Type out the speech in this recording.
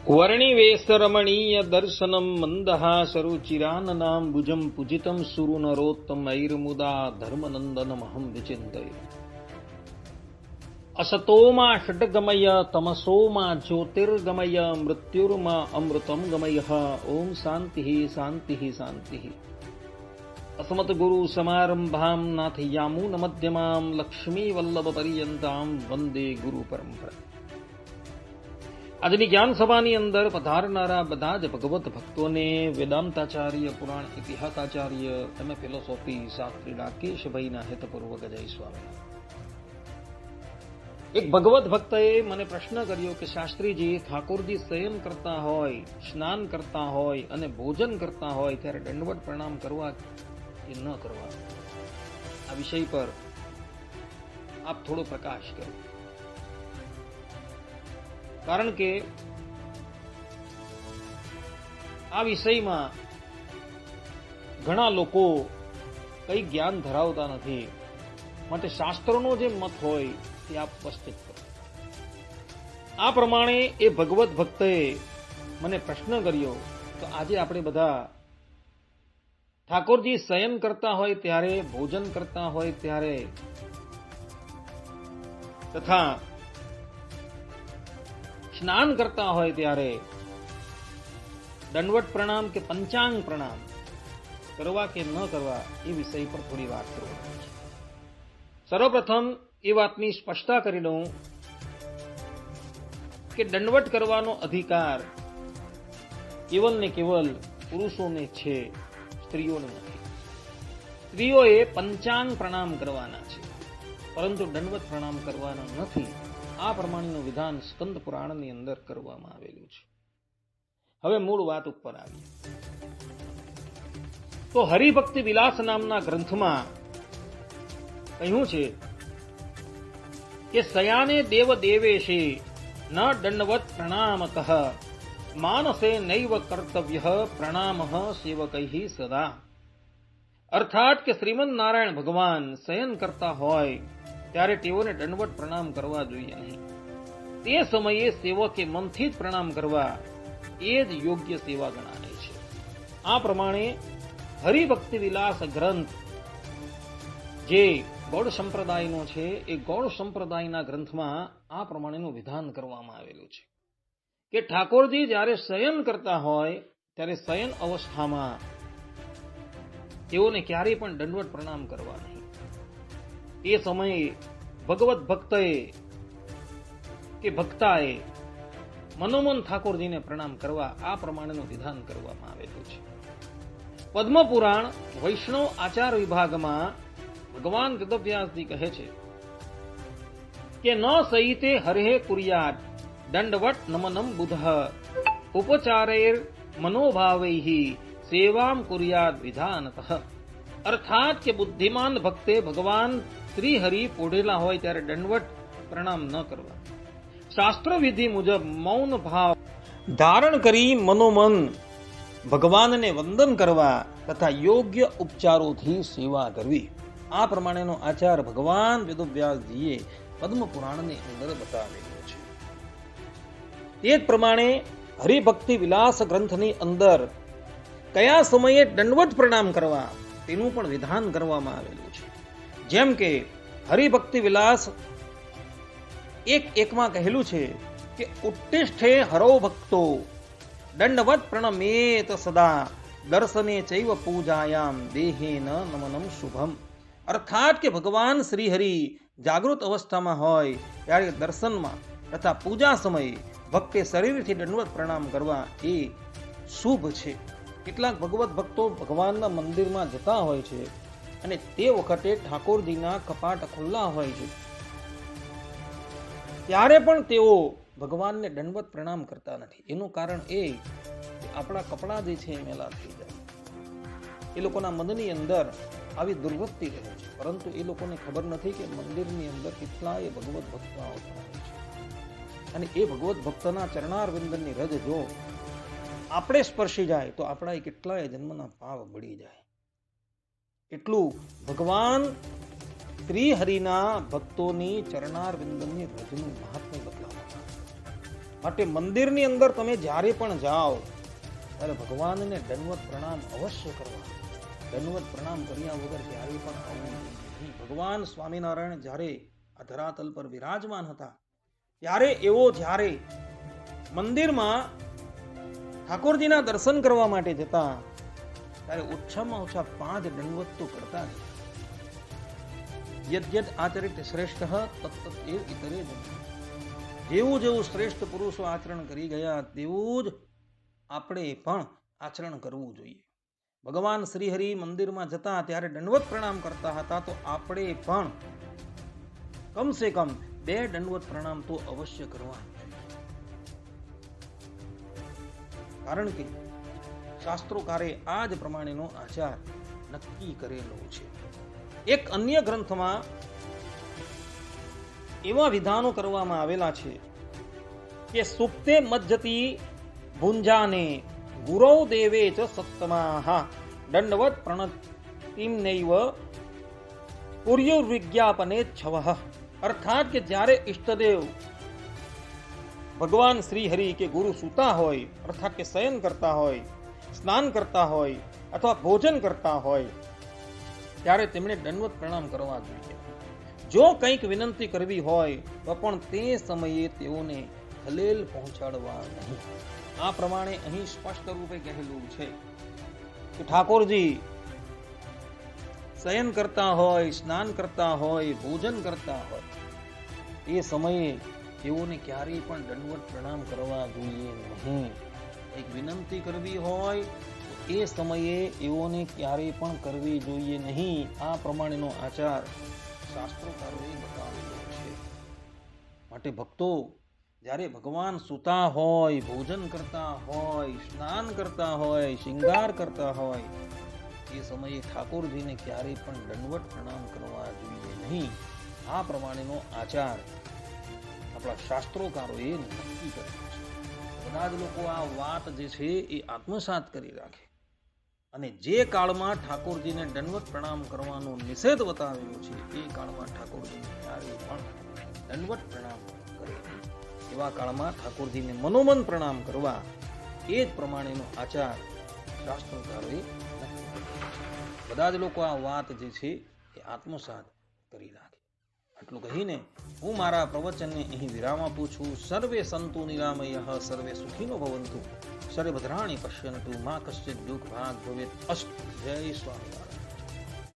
વર્ણિવેશરમણીય દર્શનમ મંદહાસરુચિરાનનામ ભુજમ પૂજિતમ સુરુનરોત્તમૈર્મુદા ધર્મનંદનમહં વિચિંતયે. અસતોમાં ષડગમય તમસોમાં જ્યોતિર્ગમય મૃત્યુર્માં અમૃતમ ગમય. ઓમ શાંતિ શાંતિ શાંતિ. અસ્મત ગુરુ સમારંભામ નાથયામૂન મધ્યમામ લક્ષ્મી વલ્લભ પર્યંતામ વંદે ગુરુ પરંપરા. આજની જ્ઞાન સભાની અંદર પધારનારા બધા જ ભગવત ભક્તોને વેદાંતાચાર્ય, પુરાણ ઇતિહાસાચાર્ય અને ફિલોસોફી શાસ્ત્રી રાકેશભાઈના હેતપૂર્વક જય સ્વામી. એક ભગવત ભક્તએ મને પ્રશ્ન કર્યો કે શાસ્ત્રીજી, ઠાકોરજી શયન કરતા હોય, સ્નાન કરતા હોય અને ભોજન કરતા હોય ત્યારે દંડવત પ્રણામ કરવા કે ન કરવા, આ વિષય પર આપ થોડો પ્રકાશ કરો. કારણ કે આ વિષયમાં ઘણા લોકો કઈ જ્ઞાન ધરાવતા નથી, માટે શાસ્ત્રોનો જે મત હોય તે આપ ઉપસ્થિત કરો. આ પ્રમાણે એ ભગવત ભક્તએ મને પ્રશ્ન કર્યો. તો આજે આપણે બધા ઠાકોરજી શયન કરતા હોય ત્યારે, ભોજન કરતા હોય ત્યારે તથા સ્નાન કરતા હોય ત્યારે દંડવત પ્રણામ કે પંચાંગ પ્રણામ કરવા કે ન કરવા એ વિષય પર થોડી વાત કરવાની છે. સર્વપ્રથમ એ વાતની સ્પષ્ટતા કરી દઉં કે દંડવત કરવાનો અધિકાર કેવલ ને કેવલ પુરુષોને છે, સ્ત્રીઓને નથી. સ્ત્રીઓએ પંચાંગ પ્રણામ કરવાના છે, પરંતુ દંડવત પ્રણામ કરવાના નથી. આ પ્રમાણેનું વિધાન સ્કંદ પુરાણની અંદર કરવામાં આવેલું છે. હવે મૂળ વાત ઉપર આવીએ તો હરિભક્તિ વિલાસ નામના ગ્રંથમાં કહ્યું છે કે સયાને દેવ દેવેશે ન દંડવત પ્રણામતઃ માનસે નૈવ કર્તવ્ય પ્રણામ સેવકૈ સદા. અર્થાત કે શ્રીમદ નારાયણ ભગવાન શયન કરતા હોય ત્યારે તેઓને દંડવત પ્રણામ કરવા જોઈએ નહીં. તે સમયે સેવકે મનથી જ પ્રણામ કરવા એ જ યોગ્ય સેવા ગણાય છે. આ પ્રમાણે હરિભક્તિ વિલાસ ગ્રંથ જે ગૌડ સંપ્રદાયનો છે, એ ગૌડ સંપ્રદાયના ગ્રંથમાં આ પ્રમાણેનું વિધાન કરવામાં આવેલું છે કે ઠાકોરજી જ્યારે શયન કરતા હોય ત્યારે શયન અવસ્થામાં તેઓને ક્યારેય પણ દંડવત પ્રણામ કરવા નહીં. એ સમયે ભગવત ભક્તએ કે ભક્તાએ મનોમન ઠાકોરજીને પ્રણામ કરવા આ પ્રમાણેનું વિધાન કરવામાં આવેલું છે. પદ્મપુરાણ વૈષ્ણવ આચાર વિભાગમાં ભગવાન વેદવ્યાસજી કહે છે કે ન સહિતે હરે કુર્યાદ દંડવત નમનમ બુધ ઉપચારેર મનોભાવૈ સેવામ કુર્યાદ વિધાનતઃ. અર્થાત કે બુદ્ધિમાન ભક્તે ભગવાન શ્રી હરિ પોઢેલા હોય ત્યારે દંડવત પ્રણામ ન કરવા, શાસ્ત્ર વિધિ મુજબ મૌન ભાવ ધારણ કરી મનોમન ભગવાનને વંદન કરવા તથા યોગ્ય ઉપચારોથી સેવા કરવી. આ પ્રમાણેનો આચાર ભગવાન વેદવ્યાસજીએ પદ્મ પુરાણની અંદર બતાવેલો છે. તે જ પ્રમાણે હરિભક્તિ વિલાસ ગ્રંથની અંદર કયા સમયે દંડવત પ્રણામ કરવા તેનું પણ વિધાન કરવામાં આવેલું છે. જેમ કે હરિભક્તિ વિલાસ 1:1 કહેલું છે કે ઉત્તિષ્ઠે હરો ભક્તો દંડવત પ્રણમેત સદા દર્શને ચૈવ પૂજાયામ દેહેન નમનમ શુભમ. અર્થાત કે ભગવાન શ્રી હરિ જાગૃત અવસ્થામાં હોય ત્યારે દર્શનમાં તથા પૂજા સમયે ભક્તે શરીરથી દંડવત પ્રણામ કરવા એ શુભ છે. કેટલાક ભગવત ભક્તો ભગવાનના મંદિરમાં જતા હોય છે અને તે વખતે ઠાકોરજીના કપાટ ખુલ્લા હોય છે, ત્યારે પણ તેઓ ભગવાનને દંડવત પ્રણામ કરતા નથી. એનું કારણ એ કે આપણા કપડા જે છે એ મેલા થઈ જાય. એ લોકોના મનની અંદર આવી દુર્વૃત્તિ રહે છે, પરંતુ એ લોકોને ખબર નથી કે મંદિરની અંદર કેટલાય ભગવત ભક્તો આવતા હોય છે અને એ ભગવત ભક્તના ચરણારવિંદની રજ જો આપણે સ્પર્શી જાય તો આપણા કેટલાય જન્મના પાપ બળી જાય. એટલું ભગવાન શ્રી હરિના ભક્તોની ચરણારવિંદની રજનું મહાત્મ્ય બતાવવામાં. માટે મંદિરની અંદર તમે જ્યારે પણ જાઓ ત્યારે ભગવાનને દંડવત પ્રણામ અવશ્ય કરવા. દંડવત પ્રણામ કર્યા વગર ક્યારેય પણ આવવું નહીં. ભગવાન સ્વામિનારાયણ જ્યારે આ ધરાતલ પર વિરાજમાન હતા ત્યારે એવો જ્યારે મંદિરમાં ઠાકોરજીના દર્શન કરવા માટે જતા ત્યારે ઓછામાં ઓછા 5 દંડવત તો કરતા જ. યદ્યદ આચરિત શ્રેષ્ઠ તત્તત એવ ઇતરે જન. જેવું જેવું શ્રેષ્ઠ પુરુષો આચરણ કરી ગયા તેવું જ આપણે પણ આચરણ કરવું જોઈએ. ભગવાન શ્રીહરિ મંદિરમાં જતા ત્યારે દંડવત પ્રણામ કરતા હતા, તો આપણે પણ કમસે કમ 2 દંડવત પ્રણામ તો અવશ્ય કરવા. કારણ કે શાસ્ત્રોકારે આ જ પ્રમાણેનો આચાર નક્કી કરેલો છે. એક અન્ય ગ્રંથમાં એવા વિધાનો કરવામાં આવેલા છે કે સુપ્તે મજ્જતી ભુંજાને ગુરૌ દેવે ચ સત્તમાહ દંડવત પ્રણતિમ નૈવ પુર્યુર્વિજ્ઞાપને છવઃ. અર્થાત કે જ્યારે ઈષ્ટદેવ ભગવાન શ્રી હરિ કે ગુરુ સૂતા હોય, અર્થાત કે શયન કરતા હોય, સ્નાન કરતા હોય અથવા ભોજન કરતા હોય ત્યારે તેમણે દંડવત પ્રણામ કરવા જોઈએ. જો કંઈક વિનંતી કરવી હોય તો પણ તે સમયે તેઓને ખલેલ પહોંચાડવા નહીં. આ પ્રમાણે અહીં સ્પષ્ટ રૂપે કહેલું છે કે ઠાકોરજી શયન કરતા હોય, સ્નાન કરતા હોય, ભોજન કરતા હોય, એ સમયે તેઓને ક્યારેય પણ દંડવત પ્રણામ કરવા જોઈએ નહીં. એક વિનંતી કરવી હોય તો એ સમયે એઓને ક્યારેય પણ કરવી જોઈએ નહીં. આ પ્રમાણેનો આચાર શાસ્ત્રોકારોએ બતાવેલો છે. માટે ભક્તો જ્યારે ભગવાન સૂતા હોય, ભોજન કરતા હોય, સ્નાન કરતા હોય, શિંગાર કરતા હોય, એ સમયે ઠાકોરજીને ક્યારેય પણ દંડવત પ્રણામ કરવા જોઈએ નહીં. આ પ્રમાણેનો આચાર આપણા શાસ્ત્રોકારોએ નક્કી કર્યો છે. બધા જ લોકો આ વાત જે છે એ આત્મસાત કરી રાખે અને જે કાળમાં ઠાકોરજીને દંડવત પ્રણામ કરવાનો નિષેધ બતાવેલો છે એ કાળમાં ઠાકોરજીને ક્યારેય પણ દંડવત પ્રણામ કરે. એવા કાળમાં ઠાકોરજીને મનોમન પ્રણામ કરવા, એ જ પ્રમાણેનો આચાર શાસ્ત્રોકારોએ નક્કી કર્યો છે. બધા જ લોકો આ વાત જે છે એ આત્મસાત કરી રાખે. આટલું કહીને હું મારા પ્રવચનને અહીં વિરામ આપું છું. સર્વે સંતુ નિરામયઃ, સર્વે સુખીનો ભવંતુ, સર્વે ભદ્રાણિ પશ્યન્તુ, મા કશ્ચિત દુઃખ ભાગ ભવેત. અસ્તુ. જય સ્વામિનારાયણ.